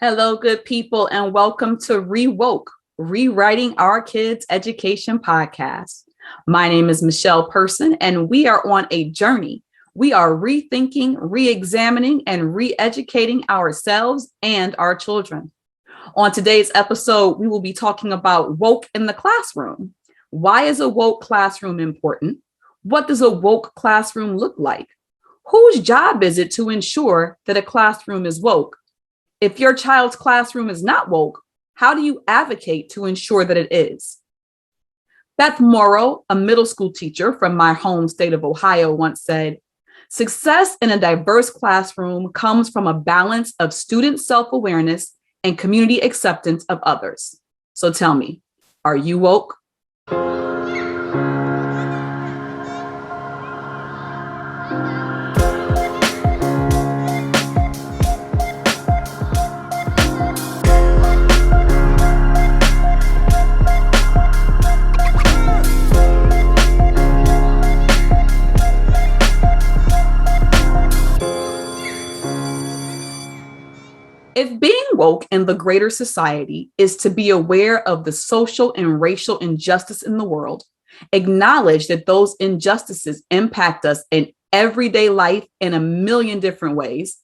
Hello, good people, and welcome to Rewoke, Rewriting Our Kids' Education podcast. My name is Michelle Person, and we are on a journey. We are rethinking, re-examining, and re-educating ourselves and our children. On today's episode, we will be talking about woke in the classroom. Why is a woke classroom important? What does a woke classroom look like? Whose job is it to ensure that a classroom is woke? If your child's classroom is not woke, how do you advocate to ensure that it is? Beth Morrow, a middle school teacher from my home state of Ohio, once said, "Success in a diverse classroom comes from a balance of student self-awareness and community acceptance of others." So tell me, are you woke? If being woke in the greater society is to be aware of the social and racial injustice in the world, acknowledge that those injustices impact us in everyday life in a million different ways,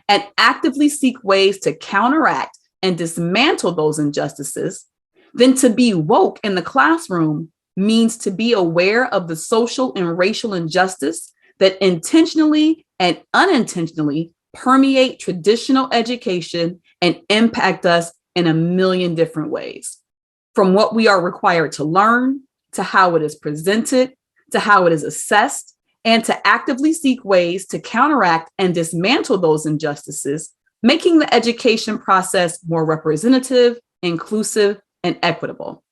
and actively seek ways to counteract and dismantle those injustices, then to be woke in the classroom means to be aware of the social and racial injustice that intentionally and unintentionally permeate traditional education and impact us in a million different ways. From what we are required to learn, to how it is presented, to how it is assessed, and to actively seek ways to counteract and dismantle those injustices, making the education process more representative, inclusive, and equitable.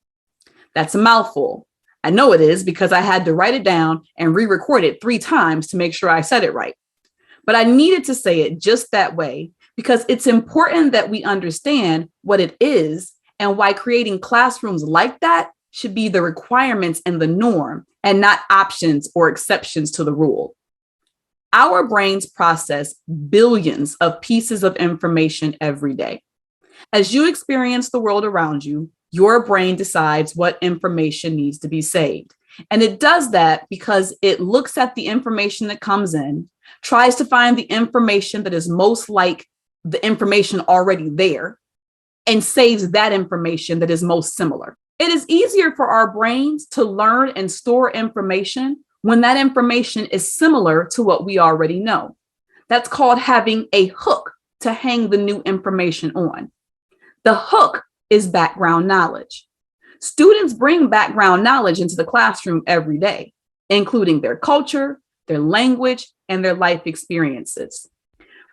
That's a mouthful. I know it is because I had to write it down and re-record it 3 times to make sure I said it right. But I needed to say it just that way because it's important that we understand what it is and why creating classrooms like that should be the requirements and the norm and not options or exceptions to the rule. Our brains process billions of pieces of information every day. As you experience the world around you, your brain decides what information needs to be saved. And it does that because it looks at the information that comes in, tries to find the information that is most like the information already there, and saves that information that is most similar. It is easier for our brains to learn and store information when that information is similar to what we already know. That's called having a hook to hang the new information on. The hook is background knowledge. Students bring background knowledge into the classroom every day, including their culture, their language, and their life experiences.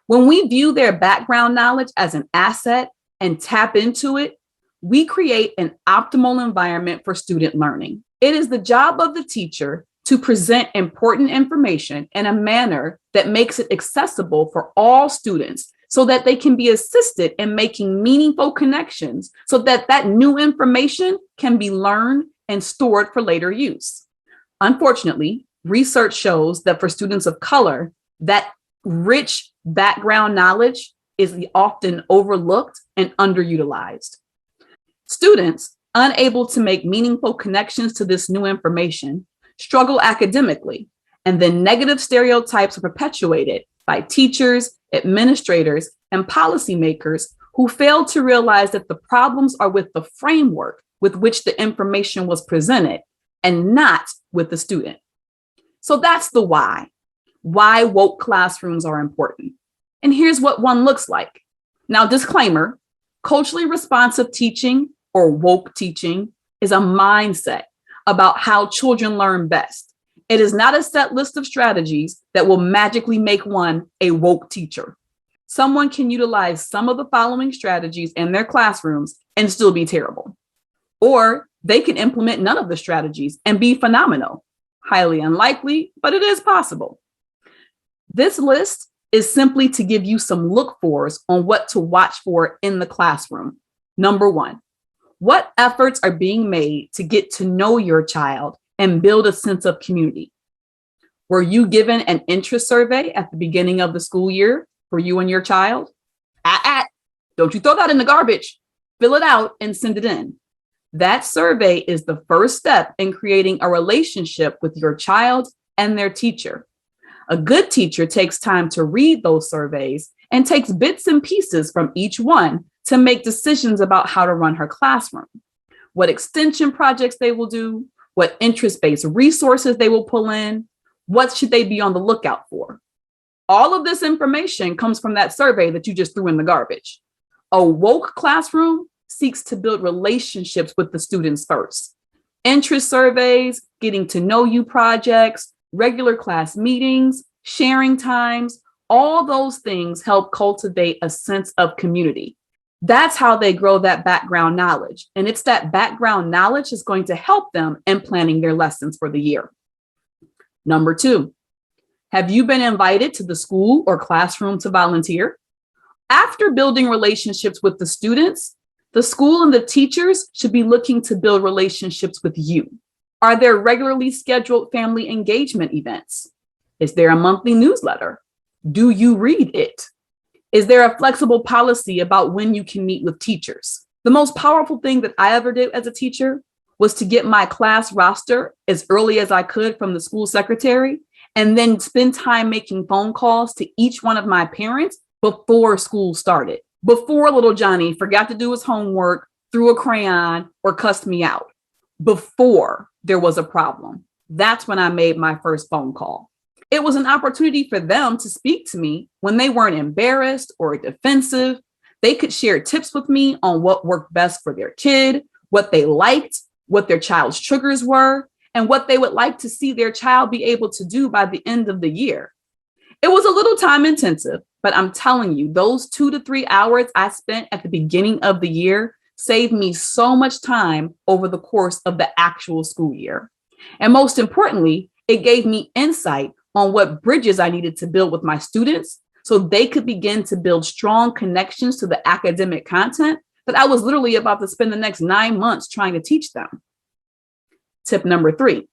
When we view their background knowledge as an asset and tap into it, we create an optimal environment for student learning. It is the job of the teacher to present important information in a manner that makes it accessible for all students so that they can be assisted in making meaningful connections so that that new information can be learned and stored for later use. Unfortunately, research shows that for students of color, that rich background knowledge is often overlooked and underutilized. Students unable to make meaningful connections to this new information struggle academically, and then negative stereotypes are perpetuated by teachers, administrators, and policymakers who fail to realize that the problems are with the framework with which the information was presented and not with the student. So that's the why woke classrooms are important. And here's what one looks like. Now, disclaimer, culturally responsive teaching or woke teaching is a mindset about how children learn best. It is not a set list of strategies that will magically make one a woke teacher. Someone can utilize some of the following strategies in their classrooms and still be terrible. Or they can implement none of the strategies and be phenomenal. Highly unlikely, but it is possible. This list is simply to give you some look-fors on what to watch for in the classroom. Number 1, what efforts are being made to get to know your child and build a sense of community? Were you given an interest survey at the beginning of the school year for you and your child? Don't you throw that in the garbage. Fill it out and send it in. That survey is the first step in creating a relationship with your child and their teacher. A good teacher takes time to read those surveys and takes bits and pieces from each one to make decisions about how to run her classroom, what extension projects they will do, what interest-based resources they will pull in, what should they be on the lookout for. All of this information comes from that survey that you just threw in the garbage. A woke classroom seeks to build relationships with the students first. Interest surveys, getting to know you projects, regular class meetings, sharing times, all those things help cultivate a sense of community. That's how they grow that background knowledge. And it's that background knowledge is going to help them in planning their lessons for the year. Number 2, have you been invited to the school or classroom to volunteer? After building relationships with the students, the school and the teachers should be looking to build relationships with you. Are there regularly scheduled family engagement events? Is there a monthly newsletter? Do you read it? Is there a flexible policy about when you can meet with teachers? The most powerful thing that I ever did as a teacher was to get my class roster as early as I could from the school secretary, and then spend time making phone calls to each one of my parents before school started, before little Johnny forgot to do his homework, threw a crayon, or cussed me out, before there was a problem. That's when I made my first phone call. It was an opportunity for them to speak to me when they weren't embarrassed or defensive. They could share tips with me on what worked best for their kid, what they liked, what their child's triggers were, and what they would like to see their child be able to do by the end of the year. It was a little time intensive, but I'm telling you, those 2 to 3 hours I spent at the beginning of the year saved me so much time over the course of the actual school year. And most importantly, it gave me insight on what bridges I needed to build with my students so they could begin to build strong connections to the academic content that I was literally about to spend the next 9 months trying to teach them. Tip number 3,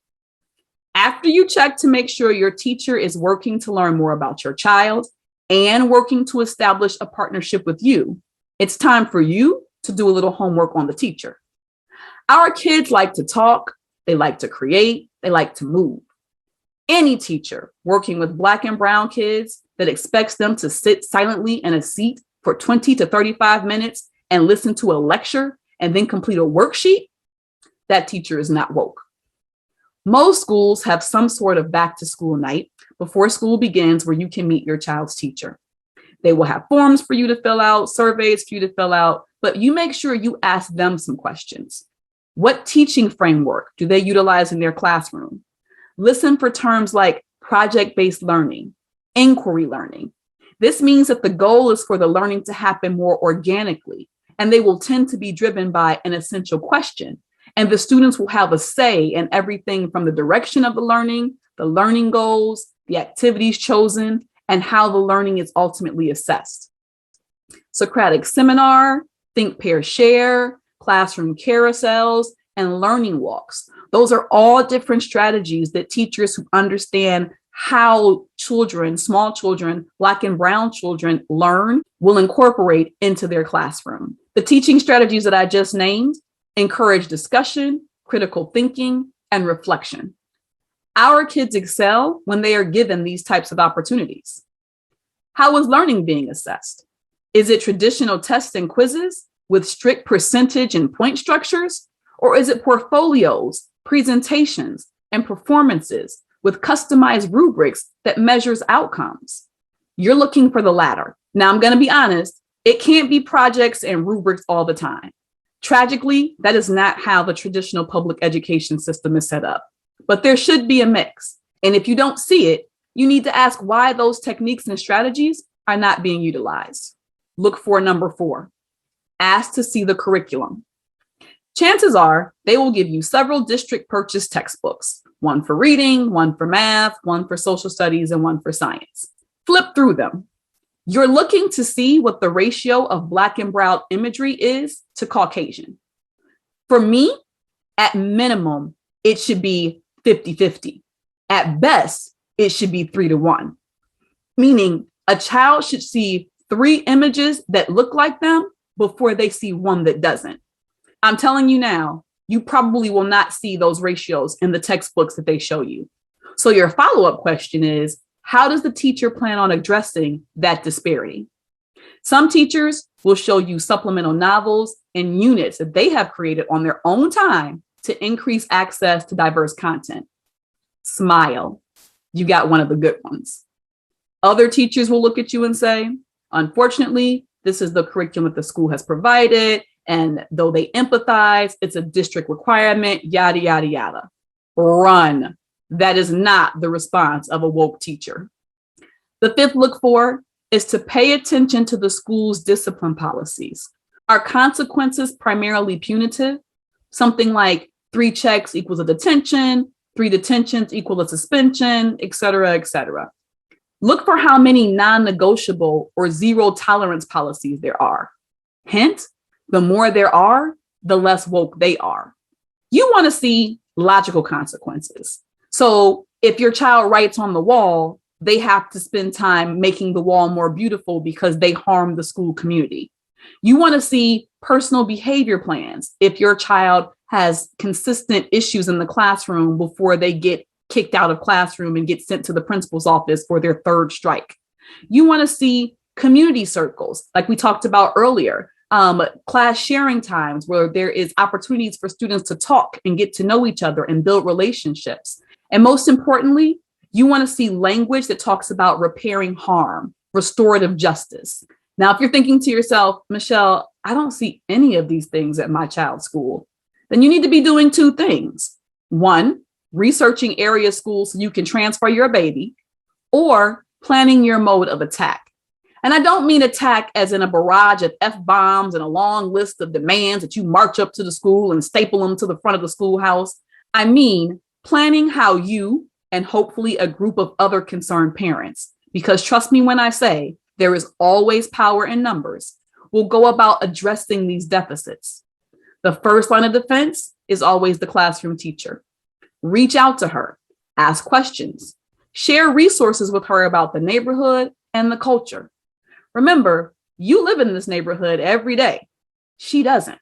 after you check to make sure your teacher is working to learn more about your child and working to establish a partnership with you, it's time for you to do a little homework on the teacher. Our kids like to talk, they like to create, they like to move. Any teacher working with Black and brown kids that expects them to sit silently in a seat for 20 to 35 minutes and listen to a lecture and then complete a worksheet, that teacher is not woke. Most schools have some sort of back to school night before school begins where you can meet your child's teacher. They will have forms for you to fill out, surveys for you to fill out, but you make sure you ask them some questions. What teaching framework do they utilize in their classroom? Listen for terms like project-based learning, inquiry learning. This means that the goal is for the learning to happen more organically, and they will tend to be driven by an essential question. And the students will have a say in everything from the direction of the learning goals, the activities chosen, and how the learning is ultimately assessed. Socratic seminar, think, pair, share, classroom carousels, and learning walks. Those are all different strategies that teachers who understand how children, small children, Black and brown children learn will incorporate into their classroom. The teaching strategies that I just named encourage discussion, critical thinking, and reflection. Our kids excel when they are given these types of opportunities. How is learning being assessed? Is it traditional tests and quizzes with strict percentage and point structures? Or is it portfolios, presentations, and performances with customized rubrics that measures outcomes? You're looking for the latter. Now, I'm going to be honest, it can't be projects and rubrics all the time. Tragically, that is not how the traditional public education system is set up, but there should be a mix. And if you don't see it, you need to ask why those techniques and strategies are not being utilized. Look for number 4, ask to see the curriculum. Chances are they will give you several district purchased textbooks, one for reading, one for math, one for social studies, and one for science. Flip through them. You're looking to see what the ratio of Black and brown imagery is to Caucasian. For me, at minimum, it should be 50-50. At best, it should be 3-to-1, meaning a child should see 3 images that look like them before they see one that doesn't. I'm telling you now, you probably will not see those ratios in the textbooks that they show you. So your follow-up question is, how does the teacher plan on addressing that disparity? Some teachers will show you supplemental novels and units that they have created on their own time to increase access to diverse content. Smile, you got one of the good ones. Other teachers will look at you and say, unfortunately, this is the curriculum that the school has provided, and though they empathize, it's a district requirement, yada, yada, yada. Run. That is not the response of a woke teacher. The fifth look for is to pay attention to the school's discipline policies. Are consequences primarily punitive? Something like 3 checks equals a detention, 3 detentions equal a suspension, et cetera, et cetera. Look for how many non-negotiable or zero tolerance policies there are. Hint, the more there are, the less woke they are. You want to see logical consequences. So if your child writes on the wall, they have to spend time making the wall more beautiful because they harm the school community. You want to see personal behavior plans if your child has consistent issues in the classroom before they get kicked out of classroom and get sent to the principal's office for their 3rd strike. You want to see community circles, like we talked about earlier, class sharing times where there is opportunities for students to talk and get to know each other and build relationships. And most importantly, you want to see language that talks about repairing harm, restorative justice. Now, if you're thinking to yourself, Michelle, I don't see any of these things at my child's school, then you need to be doing 2 things. 1, researching area schools so you can transfer your baby, or planning your mode of attack. And I don't mean attack as in a barrage of F-bombs and a long list of demands that you march up to the school and staple them to the front of the schoolhouse. I mean planning how you, and hopefully a group of other concerned parents, because trust me when I say there is always power in numbers, will go about addressing these deficits. The first line of defense is always the classroom teacher. Reach out to her, ask questions, share resources with her about the neighborhood and the culture. Remember, you live in this neighborhood every day. She doesn't.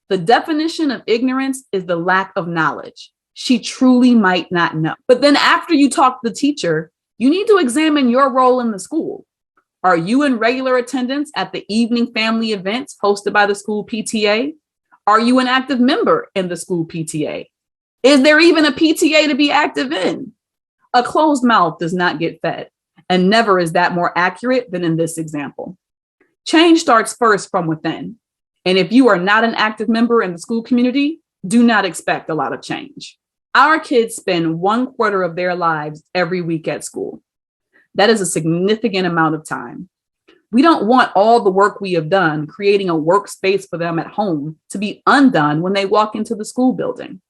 The definition of ignorance is the lack of knowledge. She truly might not know. But then after you talk to the teacher, you need to examine your role in the school. Are you in regular attendance at the evening family events hosted by the school PTA? Are you an active member in the school PTA? Is there even a PTA to be active in? A closed mouth does not get fed, and never is that more accurate than in this example. Change starts first from within. And if you are not an active member in the school community, do not expect a lot of change. Our kids spend 1/4 of their lives every week at school. That is a significant amount of time. We don't want all the work we have done creating a workspace for them at home to be undone when they walk into the school building.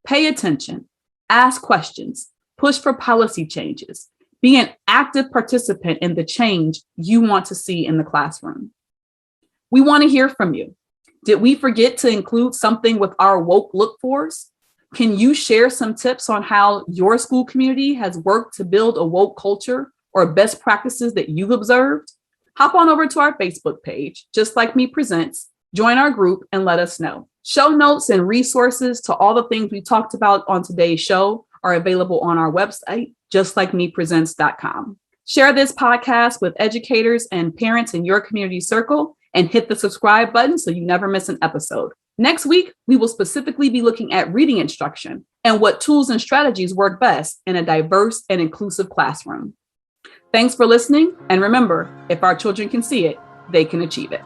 Pay attention, ask questions, push for policy changes, be an active participant in the change you want to see in the classroom. We want to hear from you. Did we forget to include something with our woke look fors? Can you share some tips on how your school community has worked to build a woke culture or best practices that you've observed? Hop on over to our Facebook page, Just Like Me Presents, join our group and let us know. Show notes and resources to all the things we talked about on today's show are available on our website, justlikemepresents.com. Share this podcast with educators and parents in your community circle and hit the subscribe button so you never miss an episode. Next week, we will specifically be looking at reading instruction and what tools and strategies work best in a diverse and inclusive classroom. Thanks for listening. And remember, if our children can see it, they can achieve it.